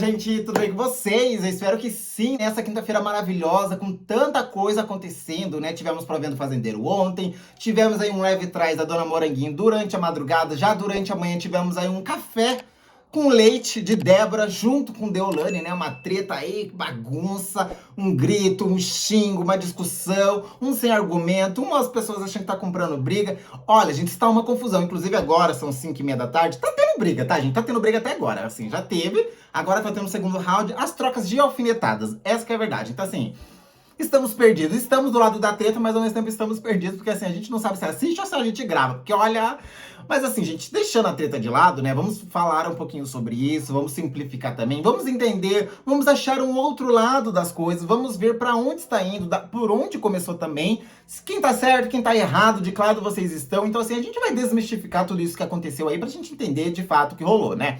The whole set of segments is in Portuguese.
gente, tudo bem com vocês? Eu espero que sim, nessa quinta-feira maravilhosa, com tanta coisa acontecendo, né? Tivemos Provendo Fazendeiro ontem, tivemos aí um live atrás da Dona Moranguinho durante a madrugada, já durante a manhã tivemos aí um café com leite de Débora junto com Deolane, né? Uma treta aí, bagunça, um grito, um xingo, uma discussão, um sem argumento, umas pessoas achando que tá comprando briga. Olha, gente, está uma confusão. Inclusive agora, são 5h30 da tarde, tá tendo briga, tá, gente? Tá tendo briga até agora, assim, já teve. Agora tá tendo o segundo round, as trocas de alfinetadas. Essa que é a verdade. Então, assim, estamos perdidos. Estamos do lado da treta, mas ao mesmo tempo estamos perdidos, porque assim, a gente não sabe se assiste ou se a gente grava. Porque olha... Mas assim, gente, deixando a treta de lado, né? Vamos falar um pouquinho sobre isso, vamos simplificar também, vamos entender, vamos achar um outro lado das coisas, vamos ver pra onde está indo, por onde começou também, quem tá certo, quem tá errado, de que lado vocês estão. Então assim, a gente vai desmistificar tudo isso que aconteceu aí pra gente entender de fato o que rolou, né?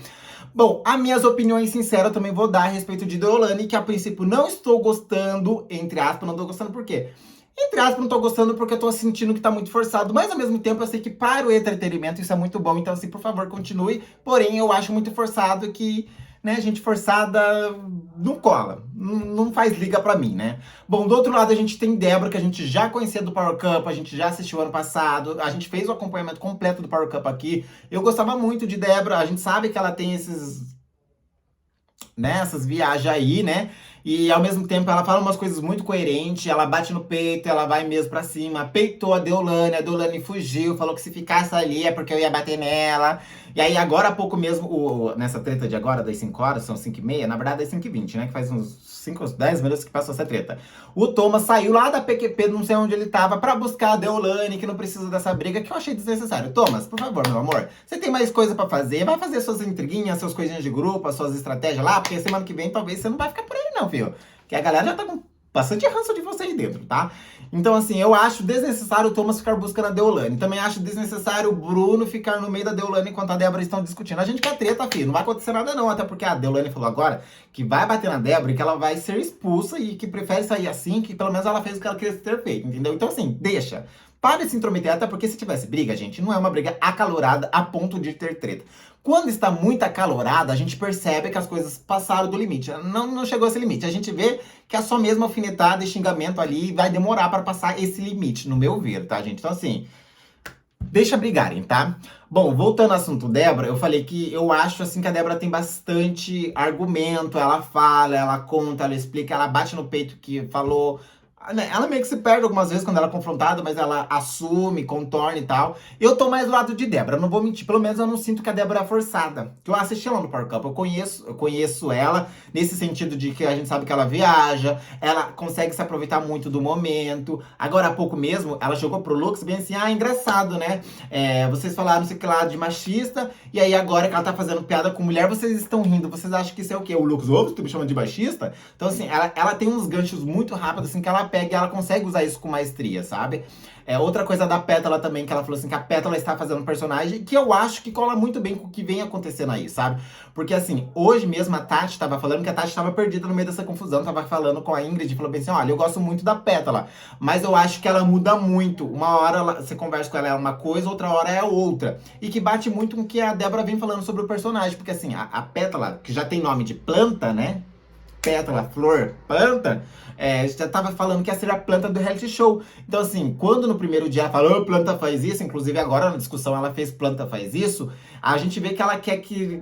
Bom, as minhas opiniões sinceras eu também vou dar a respeito de Deolane, que a princípio não estou gostando, entre aspas, não tô gostando por quê? Entre aspas, não tô gostando porque eu tô sentindo que tá muito forçado, mas ao mesmo tempo eu sei que para o entretenimento isso é muito bom, então assim, por favor, continue. Porém, eu acho muito forçado que, né, gente forçada não cola, não faz liga pra mim, né? Bom, do outro lado a gente tem Débora, que a gente já conhecia do Power Cup, a gente já assistiu ano passado, a gente fez o acompanhamento completo do Power Cup aqui. Eu gostava muito de Débora, a gente sabe que ela tem esses... né, essas viagens aí, né? E ao mesmo tempo ela fala umas coisas muito coerentes, ela bate no peito, ela vai mesmo pra cima, peitou a Deolane fugiu, falou que se ficasse ali é porque eu ia bater nela. E aí agora há pouco mesmo, nessa treta de agora, das 5 horas, são 5h30, na verdade é 5h20, né? Que faz uns 5 ou 10 minutos que passou essa treta. O Thomas saiu lá da PQP, não sei onde ele tava, pra buscar a Deolane, que não precisa dessa briga, que eu achei desnecessário. Thomas, por favor, meu amor, você tem mais coisa pra fazer, vai fazer suas intriguinhas, suas coisinhas de grupo, as suas estratégias lá, porque semana que vem talvez você não vai ficar por aí não, filho. Que a galera já tá com bastante ranço de você aí dentro, tá? Então, assim, eu acho desnecessário o Thomas ficar buscando a Deolane. Também acho desnecessário o Bruno ficar no meio da Deolane enquanto a Débora estão discutindo. A gente quer treta, filho. Não vai acontecer nada não, até porque a Deolane falou agora que vai bater na Débora e que ela vai ser expulsa e que prefere sair assim, que pelo menos ela fez o que ela queria ter feito, entendeu? Então, assim, deixa. Para de se intrometer, até porque se tivesse briga, gente, não é uma briga acalorada a ponto de ter treta. Quando está muito acalorada, a gente percebe que as coisas passaram do limite. Não chegou a esse limite. A gente vê que é só mesmo alfinetada e xingamento ali vai demorar para passar esse limite, no meu ver, tá, gente? Então, assim, deixa brigarem, tá? Bom, voltando ao assunto Débora, eu falei que eu acho, assim, que a Débora tem bastante argumento. Ela fala, ela conta, ela explica, ela bate no peito que falou... Ela meio que se perde algumas vezes quando ela é confrontada, mas ela assume, contorna e tal. Eu tô mais do lado de Débora, não vou mentir. Pelo menos eu não sinto que a Débora é forçada. Que eu assisti ela no Power Cup, eu conheço ela nesse sentido de que a gente sabe que ela viaja, ela consegue se aproveitar muito do momento. Agora há pouco mesmo, ela chegou pro Lux bem assim, engraçado, né? Vocês falaram não sei o que lá de machista, e aí agora que ela tá fazendo piada com mulher, vocês estão rindo. Vocês acham que isso é o quê? O Lux, você me chamando de machista? Então assim, ela tem uns ganchos muito rápidos, assim, que ela pega e ela consegue usar isso com maestria, sabe? Outra coisa da Pétala também, que ela falou assim, que a Pétala está fazendo um personagem que eu acho que cola muito bem com o que vem acontecendo aí, sabe? Porque assim, hoje mesmo a Tati tava falando que a Tati tava perdida no meio dessa confusão, tava falando com a Ingrid, falou bem assim, olha, eu gosto muito da Pétala, mas eu acho que ela muda muito. Uma hora você conversa com ela é uma coisa, outra hora é outra. E que bate muito com o que a Débora vem falando sobre o personagem, porque assim, a Pétala, que já tem nome de planta, né? Pétala, flor, planta, já tava falando que ia ser a planta do reality show. Então, assim, quando no primeiro dia ela falou, planta faz isso, inclusive agora na discussão ela fez planta faz isso, a gente vê que ela quer que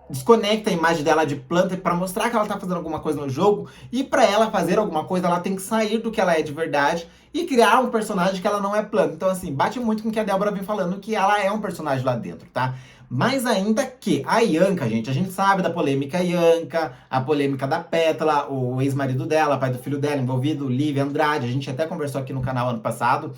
desconecta a imagem dela de planta pra mostrar que ela tá fazendo alguma coisa no jogo, e pra ela fazer alguma coisa, ela tem que sair do que ela é de verdade e criar um personagem que ela não é planta. Então, assim, bate muito com o que a Débora vem falando, que ela é um personagem lá dentro, tá? Mais ainda que a Ianca, gente, a gente sabe da polêmica Ianca, a polêmica da Pétala, o ex-marido dela, pai do filho dela envolvido, Lívia Andrade, a gente até conversou aqui no canal ano passado.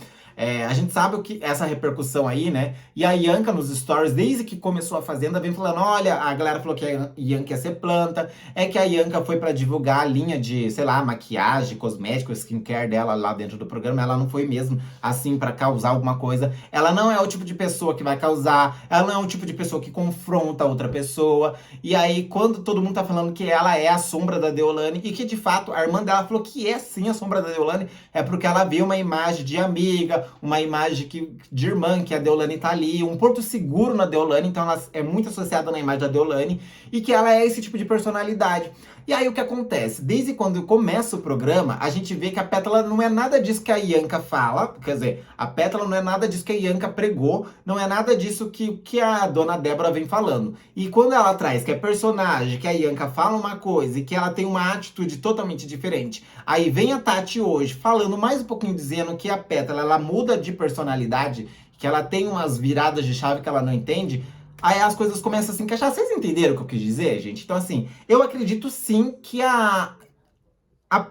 A gente sabe o que essa repercussão aí, né? E a Ianca nos stories, desde que começou a Fazenda, vem falando, olha, a galera falou que a Ianca ia ser planta, que a Ianca foi pra divulgar a linha de, sei lá, maquiagem, cosmético, skincare dela lá dentro do programa, ela não foi mesmo assim pra causar alguma coisa. Ela não é o tipo de pessoa que vai causar, ela não é o tipo de pessoa que confronta a outra pessoa. E aí, quando todo mundo tá falando que ela é a sombra da Deolane, e que de fato a irmã dela falou que é sim a sombra da Deolane, é porque ela vê uma imagem de amiga, uma imagem de irmã, que a Deolane tá ali, um porto seguro na Deolane, então ela é muito associada na imagem da Deolane, e que ela é esse tipo de personalidade. E aí o que acontece? Desde quando começa o programa, a gente vê que a Pétala não é nada disso que a Ianca fala, quer dizer, a Pétala não é nada disso que a Ianca pregou, não é nada disso que a dona Débora vem falando. E quando ela traz que é personagem, que a Ianca fala uma coisa e que ela tem uma atitude totalmente diferente, aí vem a Tati hoje falando mais um pouquinho, dizendo que a Pétala, ela muda de personalidade, que ela tem umas viradas de chave que ela não entende. Aí as coisas começam a se encaixar. Vocês entenderam o que eu quis dizer, gente? Então, assim, eu acredito sim que a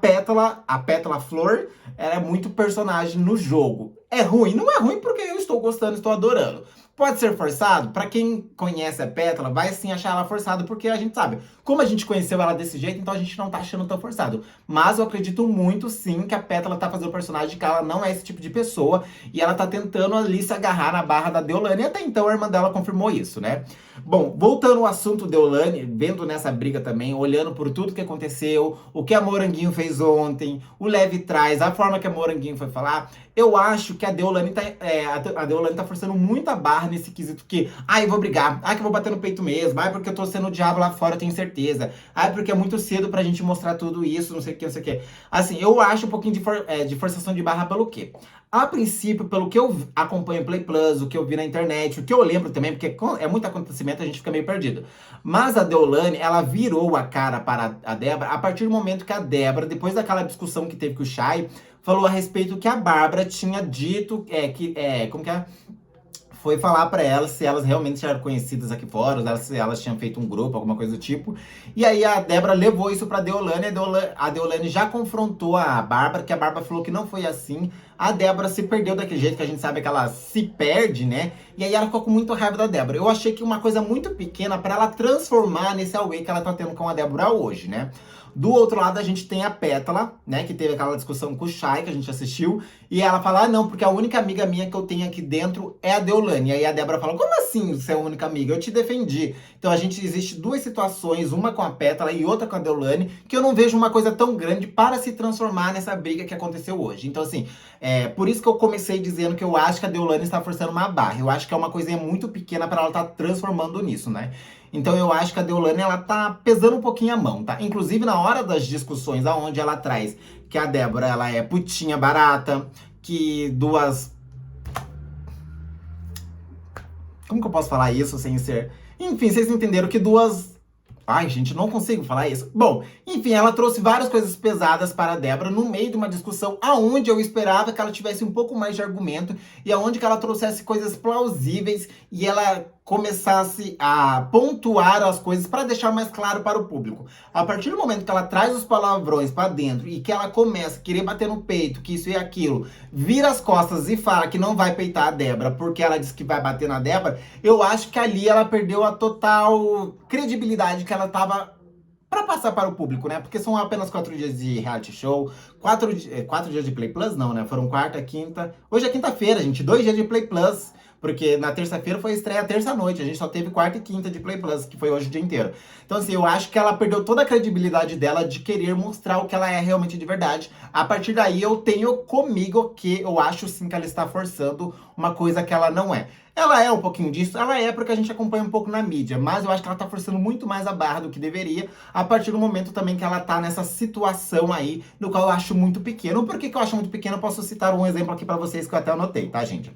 Pétala Flor, ela é muito personagem no jogo. É ruim? Não é ruim porque eu estou gostando, estou adorando. Pode ser forçado? Pra quem conhece a Pétala, vai sim achar ela forçada, porque a gente sabe. Como a gente conheceu ela desse jeito, então a gente não tá achando tão forçado. Mas eu acredito muito sim que a Pétala tá fazendo o personagem, que ela não é esse tipo de pessoa. E ela tá tentando ali se agarrar na barra da Deolane. E até então a irmã dela confirmou isso, né? Bom, voltando ao assunto Deolane, vendo nessa briga também, olhando por tudo que aconteceu, o que a Moranguinho fez ontem, o Leve traz, a forma que a Moranguinho foi falar, eu acho que a Deolane tá forçando muito a barra nesse quesito que, eu vou brigar, que eu vou bater no peito mesmo, porque eu tô sendo o diabo lá fora, eu tenho certeza, porque é muito cedo pra gente mostrar tudo isso, não sei o que, não sei o que. Assim, eu acho um pouquinho de forçação de barra pelo quê? A princípio, pelo que eu acompanho Play Plus, o que eu vi na internet, o que eu lembro também, porque é muito acontecimento, a gente fica meio perdido. Mas a Deolane, ela virou a cara para a Débora a partir do momento que a Débora, depois daquela discussão que teve com o Chay, falou a respeito que a Bárbara tinha dito, como que é? Foi falar pra elas se elas realmente eram conhecidas aqui fora, se elas tinham feito um grupo, alguma coisa do tipo. E aí a Débora levou isso pra Deolane, a Deolane já confrontou a Bárbara, que a Bárbara falou que não foi assim. A Débora se perdeu daquele jeito, que a gente sabe que ela se perde, né? E aí ela ficou com muita raiva da Débora. Eu achei que uma coisa muito pequena pra ela transformar nesse away que ela tá tendo com a Débora hoje, né? Do outro lado, a gente tem a Pétala, né? Que teve aquela discussão com o Chay, que a gente assistiu. E ela fala, não, porque a única amiga minha que eu tenho aqui dentro é a Deolane. E aí a Débora fala, como assim você é a única amiga? Eu te defendi. Então existe duas situações, uma com a Pétala e outra com a Deolane, que eu não vejo uma coisa tão grande para se transformar nessa briga que aconteceu hoje. Então, assim, por isso que eu comecei dizendo que eu acho que a Deolane está forçando uma barra. Eu acho que é uma coisinha muito pequena para ela estar transformando nisso, né? Então eu acho que a Deolane, ela tá pesando um pouquinho a mão, tá? Inclusive na hora das discussões, aonde ela traz que a Débora, ela é putinha barata, que duas... Como que eu posso falar isso sem ser... Enfim, vocês entenderam que duas... Ai, gente, não consigo falar isso. Bom, enfim, ela trouxe várias coisas pesadas para a Débora no meio de uma discussão aonde eu esperava que ela tivesse um pouco mais de argumento e aonde que ela trouxesse coisas plausíveis e ela começasse a pontuar as coisas para deixar mais claro para o público. A partir do momento que ela traz os palavrões para dentro e que ela começa a querer bater no peito, que isso e aquilo, vira as costas e fala que não vai peitar a Débora porque ela disse que vai bater na Débora, eu acho que ali ela perdeu a total credibilidade que ela tava para passar para o público, né? Porque são apenas 4 dias de reality show, 4 dias de Play Plus, não, né? Foram quarta, quinta... Hoje é quinta-feira, gente, 2 dias de Play Plus, porque na terça-feira foi a estreia terça-noite, a gente só teve quarta e quinta de Play Plus, que foi hoje o dia inteiro. Então, assim, eu acho que ela perdeu toda a credibilidade dela de querer mostrar o que ela é realmente de verdade. A partir daí, eu tenho comigo que eu acho, sim, que ela está forçando uma coisa que ela não é. Ela é um pouquinho disso, ela é porque a gente acompanha um pouco na mídia, mas eu acho que ela tá forçando muito mais a barra do que deveria, a partir do momento também que ela tá nessa situação aí, no qual eu acho muito pequeno. Por que eu acho muito pequeno? Eu posso citar um exemplo aqui pra vocês que eu até anotei, tá, gente?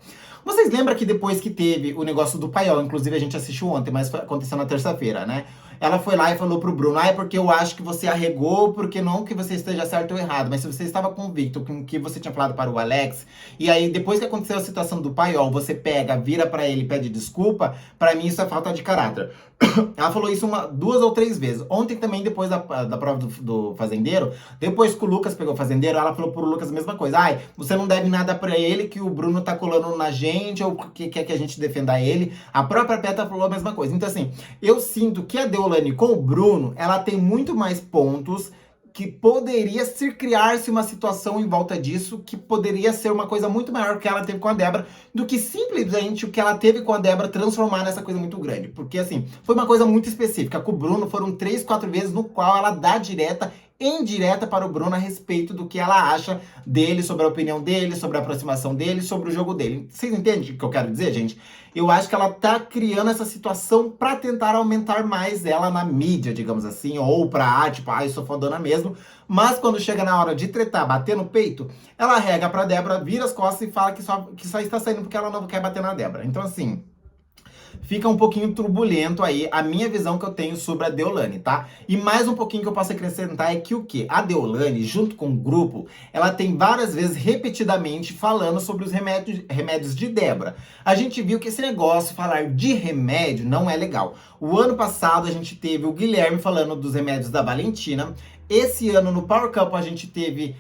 Vocês lembram que depois que teve o negócio do paiol, inclusive a gente assistiu ontem, mas aconteceu na terça-feira, né? Ela foi lá e falou pro Bruno, é porque eu acho que você arregou, porque não que você esteja certo ou errado, mas se você estava convicto com o que você tinha falado para o Alex, e aí depois que aconteceu a situação do paiol, você pega, vira pra ele e pede desculpa, pra mim isso é falta de caráter. Ela falou isso 2 ou 3 vezes. Ontem também, depois da prova do fazendeiro, depois que o Lucas pegou o fazendeiro, ela falou pro Lucas a mesma coisa. Você não deve nada pra ele, que o Bruno tá colando na gente, ou que quer que a gente defenda ele. A própria Peta falou a mesma coisa. Então, assim, eu sinto que a Deolane com o Bruno, ela tem muito mais pontos que poderia se criar-se uma situação em volta disso, que poderia ser uma coisa muito maior que ela teve com a Débora, do que simplesmente o que ela teve com a Débora transformar nessa coisa muito grande. Porque, assim, foi uma coisa muito específica. Com o Bruno, foram 3, 4 vezes no qual ela dá direta indireta para o Bruno a respeito do que ela acha dele, sobre a opinião dele, sobre a aproximação dele, sobre o jogo dele. Vocês entendem o que eu quero dizer, gente? Eu acho que ela tá criando essa situação para tentar aumentar mais ela na mídia, digamos assim, ou pra, tipo, eu sou fodona mesmo. Mas quando chega na hora de tretar, bater no peito, ela rega pra Débora, vira as costas e fala que só está saindo porque ela não quer bater na Débora. Então, assim, fica um pouquinho turbulento aí a minha visão que eu tenho sobre a Deolane, tá? E mais um pouquinho que eu posso acrescentar é que o quê? A Deolane, junto com o grupo, ela tem várias vezes, repetidamente, falando sobre os remédios de Débora. A gente viu que esse negócio, falar de remédio, não é legal. O ano passado a gente teve o Guilherme falando dos remédios da Valentina. Esse ano, no Power Couple, a gente teve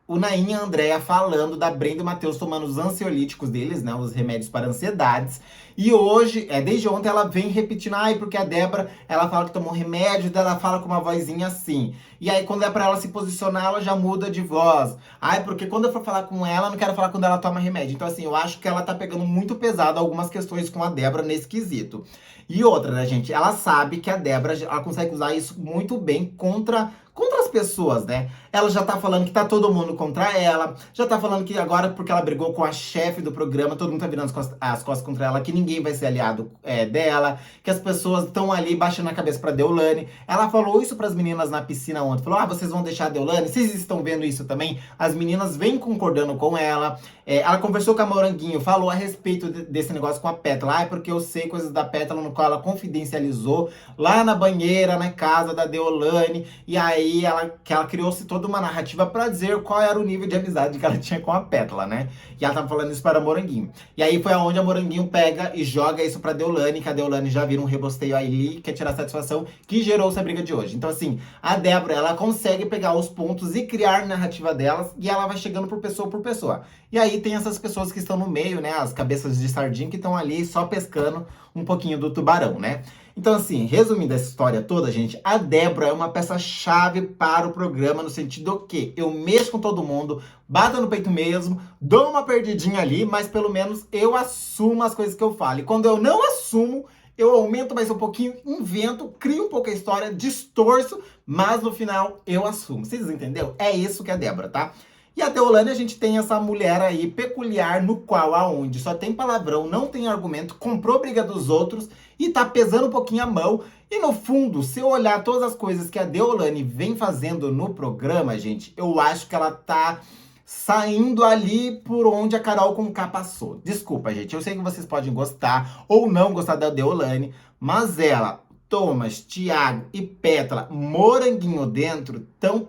o Nain e a Andrea falando da Brenda e o Matheus tomando os ansiolíticos deles, né? Os remédios para ansiedades. E hoje, desde ontem, ela vem repetindo, porque a Débora, ela fala que tomou remédio, daí ela fala com uma vozinha assim. E aí, quando é pra ela se posicionar, ela já muda de voz. Porque quando eu for falar com ela, eu não quero falar quando ela toma remédio. Então, assim, eu acho que ela tá pegando muito pesado algumas questões com a Débora nesse quesito. E outra, né, gente? Ela sabe que a Débora, ela consegue usar isso muito bem contra as pessoas, né? Ela já tá falando que tá todo mundo contra ela, já tá falando que agora, porque ela brigou com a chefe do programa, todo mundo tá virando as costas contra ela, que ninguém vai ser aliado dela, que as pessoas estão ali baixando a cabeça pra Deolane. Ela falou isso pras meninas na piscina ontem, falou, vocês vão deixar a Deolane? Vocês estão vendo isso também? As meninas vêm concordando com ela. Ela conversou com a Moranguinho, falou a respeito desse negócio com a Pétala, porque eu sei coisas da Pétala no qual ela confidencializou lá na banheira, na casa da Deolane, e aí ela criou-se toda uma narrativa pra dizer qual era o nível de amizade que ela tinha com a Pétala, né? E ela tava falando isso para a Moranguinho. E aí foi aonde a Moranguinho pega e joga isso pra Deolane, que a Deolane já vira um rebosteio aí, quer tirar satisfação, que gerou essa briga de hoje. Então, assim, a Débora, ela consegue pegar os pontos e criar narrativa delas, e ela vai chegando por pessoa. E aí tem essas pessoas que estão no meio, né, as cabeças de sardinha, que estão ali só pescando um pouquinho do tubarão, né? Então, assim, resumindo essa história toda, gente, a Débora é uma peça-chave para o programa, no sentido que eu mexo com todo mundo, bato no peito mesmo, dou uma perdidinha ali, mas pelo menos eu assumo as coisas que eu falo. E quando eu não assumo, eu aumento mais um pouquinho, invento, crio um pouco a história, distorço, mas no final eu assumo. Vocês entenderam? É isso que é a Débora, tá? E a Deolane, a gente tem essa mulher aí peculiar, no qual, aonde só tem palavrão, não tem argumento, comprou briga dos outros e tá pesando um pouquinho a mão. E no fundo, se eu olhar todas as coisas que a Deolane vem fazendo no programa, gente, eu acho que ela tá saindo ali por onde a Carol Conká passou. Desculpa, gente, eu sei que vocês podem gostar ou não gostar da Deolane, mas ela, Thomas, Thiago e Pétala, Moranguinho dentro, tão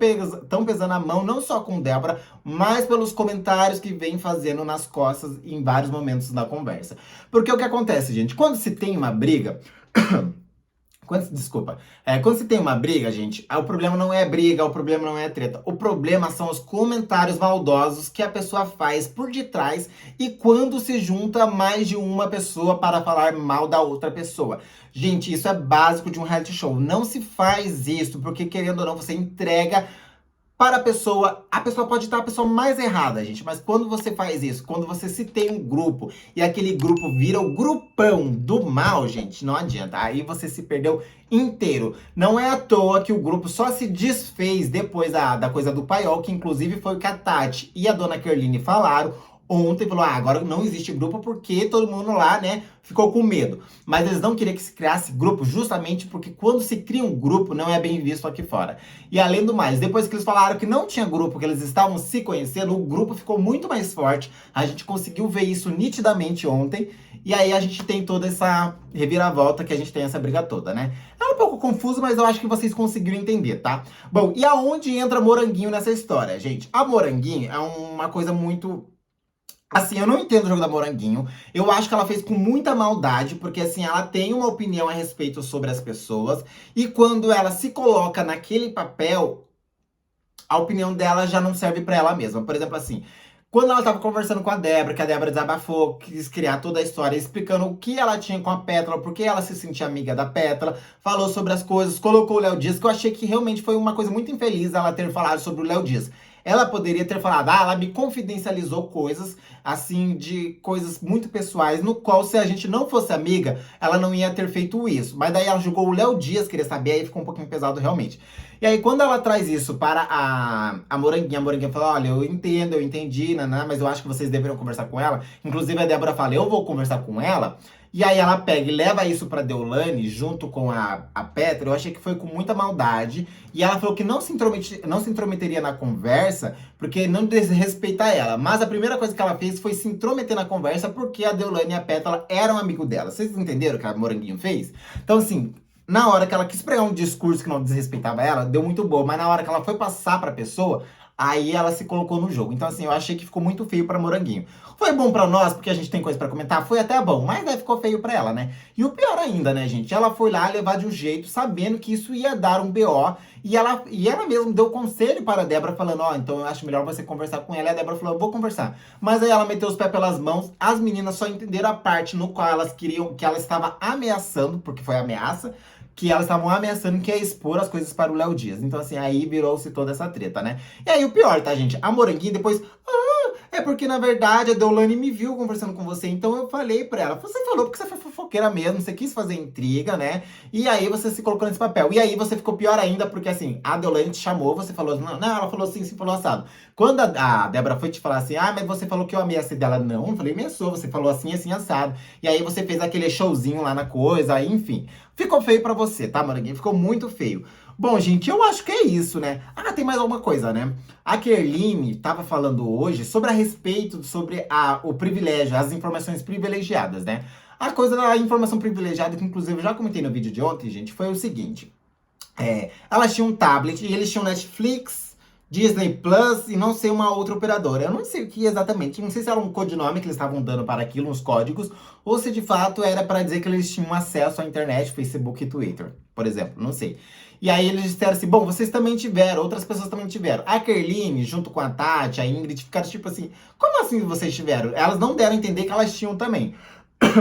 pesando a mão, não só com Débora, mas pelos comentários que vem fazendo nas costas em vários momentos da conversa. Porque o que acontece, gente? Quando se tem uma briga... Quando se tem uma briga, gente, o problema não é briga, o problema não é treta. O problema são os comentários maldosos que a pessoa faz por detrás e quando se junta mais de uma pessoa para falar mal da outra pessoa. Gente, isso é básico de um reality show. Não se faz isso, porque querendo ou não, você entrega para a pessoa pode estar a pessoa mais errada, gente, mas quando você faz isso, quando você se tem um grupo e aquele grupo vira o grupão do mal, gente, não adianta, aí você se perdeu inteiro. Não é à toa que o grupo só se desfez depois da coisa do paiol, que inclusive foi o que a Tati e a dona Kerline falaram ontem, falou, agora não existe grupo porque todo mundo lá, né, ficou com medo. Mas eles não queriam que se criasse grupo justamente porque quando se cria um grupo não é bem visto aqui fora. E além do mais, depois que eles falaram que não tinha grupo, que eles estavam se conhecendo, o grupo ficou muito mais forte. A gente conseguiu ver isso nitidamente ontem. E aí a gente tem toda essa reviravolta que a gente tem essa briga toda, né? É um pouco confuso, mas eu acho que vocês conseguiram entender, tá? Bom, e aonde entra Moranguinho nessa história, gente? A Moranguinho é uma coisa muito... Assim, eu não entendo o jogo da Moranguinho. Eu acho que ela fez com muita maldade, porque assim, ela tem uma opinião a respeito sobre as pessoas. E quando ela se coloca naquele papel, a opinião dela já não serve pra ela mesma. Por exemplo, assim, Quando ela tava conversando com a Débora, que a Débora desabafou, quis criar toda a história, explicando o que ela tinha com a Pétala, porque ela se sentia amiga da Pétala, falou sobre as coisas, colocou o Léo Dias, que eu achei que realmente foi uma coisa muito infeliz ela ter falado sobre o Léo Dias. Ela poderia ter falado, ela me confidencializou coisas, assim, de coisas muito pessoais, no qual, se a gente não fosse amiga, ela não ia ter feito isso. Mas daí ela julgou o Léo Dias, queria saber, aí ficou um pouquinho pesado realmente. E aí, quando ela traz isso para a Moranguinha fala, olha, eu entendo, eu entendi, naná, mas eu acho que vocês deveriam conversar com ela. Inclusive, a Débora fala, eu vou conversar com ela. E aí ela pega e leva isso pra Deolane, junto com a Petra. Eu achei que foi com muita maldade. E ela falou que não se intrometeria na conversa, porque não desrespeita ela. Mas a primeira coisa que ela fez foi se intrometer na conversa, porque a Deolane e a Pétala eram amigos dela. Vocês entenderam o que a Moranguinho fez? Então, assim, na hora que ela quis pregar um discurso que não desrespeitava ela, deu muito boa. Mas na hora que ela foi passar pra pessoa, aí ela se colocou no jogo. Então, assim, eu achei que ficou muito feio pra Moranguinho. Foi bom pra nós, porque a gente tem coisa pra comentar? Foi até bom, mas daí ficou feio pra ela, né? E o pior ainda, né, gente? Ela foi lá levar de um jeito, sabendo que isso ia dar um BO. E ela mesma deu conselho para a Débora, falando, ó, então eu acho melhor você conversar com ela. E a Débora falou, eu vou conversar. Mas aí ela meteu os pés pelas mãos. As meninas só entenderam a parte no qual elas queriam, que ela estava ameaçando, porque foi ameaça, que elas estavam ameaçando que ia expor as coisas para o Léo Dias. Então, assim, aí virou-se toda essa treta, né? E aí, o pior, tá, gente? A Moranguinha depois... É porque, na verdade, a Deolane me viu conversando com você, então eu falei pra ela. Você falou porque você foi fofoqueira mesmo, você quis fazer intriga, né? E aí você se colocou nesse papel. E aí você ficou pior ainda, porque assim, a Deolane te chamou, você falou, não, ela falou assim, sim, falou assado. Quando a Débora foi te falar assim, mas você falou que eu ameacei dela. Não, eu falei, ameaçou, você falou assim, assim, assado. E aí você fez aquele showzinho lá na coisa, aí, enfim. Ficou feio pra você, tá, Moranguinha? Ficou muito feio. Bom, gente, eu acho que é isso, né? Tem mais alguma coisa, né? A Kerline tava falando hoje sobre sobre o privilégio, as informações privilegiadas, né? A coisa da informação privilegiada, que inclusive eu já comentei no vídeo de ontem, gente, foi o seguinte. Elas tinham um tablet e eles tinham Netflix, Disney Plus e não sei uma outra operadora. Eu não sei o que exatamente, não sei se era um codinome que eles estavam dando para aquilo, uns códigos, ou se de fato era para dizer que eles tinham acesso à internet, Facebook e Twitter, por exemplo, não sei. E aí eles disseram assim, bom, vocês também tiveram, outras pessoas também tiveram. A Kerline, junto com a Tati, a Ingrid, ficaram tipo assim, como assim vocês tiveram? Elas não deram a entender que elas tinham também.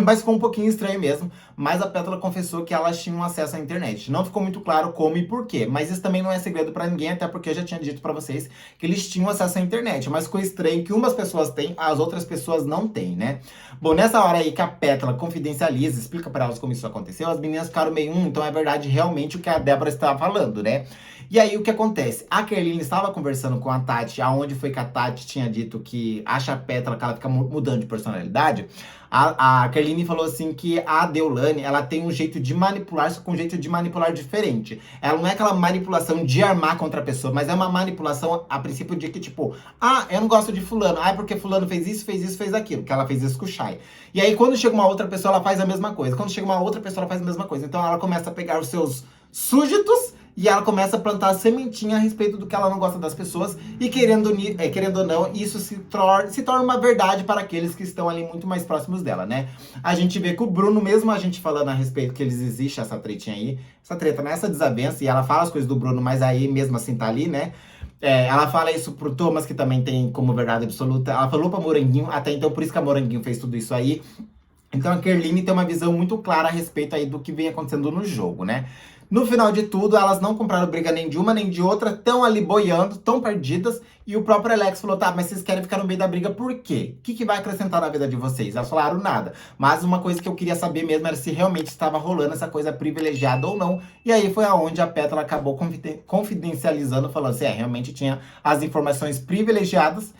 Mas ficou um pouquinho estranho mesmo. Mas a Pétala confessou que elas tinham acesso à internet. Não ficou muito claro como e por quê. Mas isso também não é segredo pra ninguém, até porque eu já tinha dito pra vocês que eles tinham acesso à internet. Mas ficou estranho que umas pessoas têm, as outras pessoas não têm, né? Bom, nessa hora aí que a Pétala confidencializa, explica pra elas como isso aconteceu, as meninas ficaram meio, então é verdade realmente o que a Débora estava falando, né? E aí, o que acontece? A Kerline estava conversando com a Tati, aonde foi que a Tati tinha dito que acha a Pétala que ela fica mudando de personalidade. A Kerline falou assim que a Deolane, ela tem um jeito de manipular, só com um jeito de manipular diferente. Ela não é aquela manipulação de armar contra a pessoa, mas é uma manipulação a princípio de que, tipo, eu não gosto de fulano. Porque fulano fez isso, fez aquilo. Que ela fez isso com o Chay. E aí, quando chega uma outra pessoa, ela faz a mesma coisa. Quando chega uma outra pessoa, ela faz a mesma coisa. Então, ela começa a pegar os seus súditos e ela começa a plantar a sementinha a respeito do que ela não gosta das pessoas. E querendo ou não, isso se torna uma verdade para aqueles que estão ali muito mais próximos dela, né? A gente vê que o Bruno, mesmo a gente falando a respeito que eles existem, essa tretinha aí, essa treta, né? Essa desavença, e ela fala as coisas do Bruno, mas aí mesmo assim tá ali, né? Ela fala isso pro Thomas, que também tem como verdade absoluta. Ela falou pra Moranguinho, até então por isso que a Moranguinho fez tudo isso aí. Então a Kerline tem uma visão muito clara a respeito aí do que vem acontecendo no jogo, né? No final de tudo, elas não compraram briga nem de uma nem de outra, estão ali boiando, estão perdidas. E o próprio Alex falou, tá, mas vocês querem ficar no meio da briga por quê? O que vai acrescentar na vida de vocês? Elas falaram nada. Mas uma coisa que eu queria saber mesmo era se realmente estava rolando essa coisa privilegiada ou não. E aí foi aonde a Pétala acabou confidencializando, falando assim, realmente tinha as informações privilegiadas.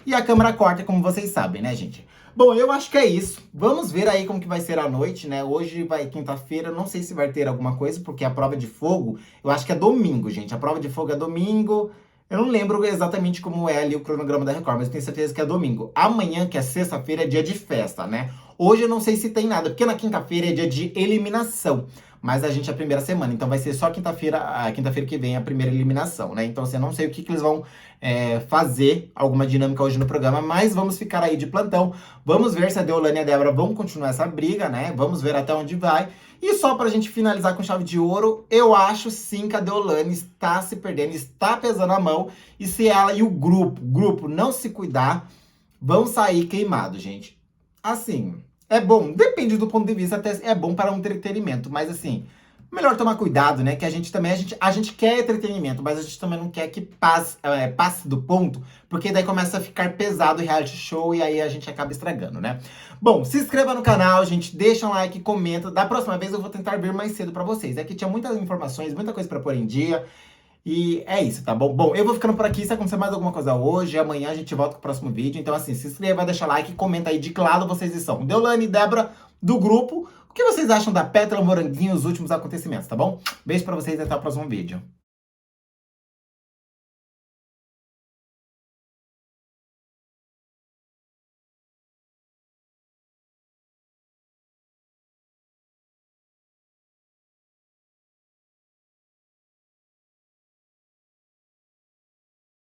E a câmera corta, como vocês sabem, né, gente? Bom, eu acho que é isso. Vamos ver aí como que vai ser a noite, né? Hoje vai quinta-feira, não sei se vai ter alguma coisa, porque a prova de fogo, eu acho que é domingo, gente. A prova de fogo é domingo. Eu não lembro exatamente como é ali o cronograma da Record, mas eu tenho certeza que é domingo. Amanhã, que é sexta-feira, é dia de festa, né? Hoje eu não sei se tem nada, porque na quinta-feira é dia de eliminação. Mas a gente é a primeira semana, então vai ser só quinta-feira, a quinta-feira que vem a primeira eliminação, né? Então, assim, eu não sei o que eles vão fazer, alguma dinâmica hoje no programa, mas vamos ficar aí de plantão. Vamos ver se a Deolane e a Débora vão continuar essa briga, né? Vamos ver até onde vai. E só pra gente finalizar com chave de ouro, eu acho sim que a Deolane está se perdendo, está pesando a mão. E se ela e o grupo não se cuidar, vão sair queimados, gente. Assim, é bom, depende do ponto de vista, até é bom para um entretenimento, mas assim, melhor tomar cuidado, né? Que a gente também, a gente quer entretenimento, mas a gente também não quer que passe do ponto, porque daí começa a ficar pesado o reality show e aí a gente acaba estragando, né? Bom, se inscreva no canal, gente, deixa um like, comenta. Da próxima vez eu vou tentar vir mais cedo pra vocês. É que tinha muitas informações, muita coisa pra pôr em dia. E é isso, tá bom? Bom, eu vou ficando por aqui. Se acontecer mais alguma coisa hoje, amanhã a gente volta com o próximo vídeo. Então, assim, se inscreva, deixa like, comenta aí de que lado vocês estão. Deolane e Débora, do grupo. O que vocês acham da Pétala Moranguinho e os últimos acontecimentos, tá bom? Beijo pra vocês e até o próximo vídeo.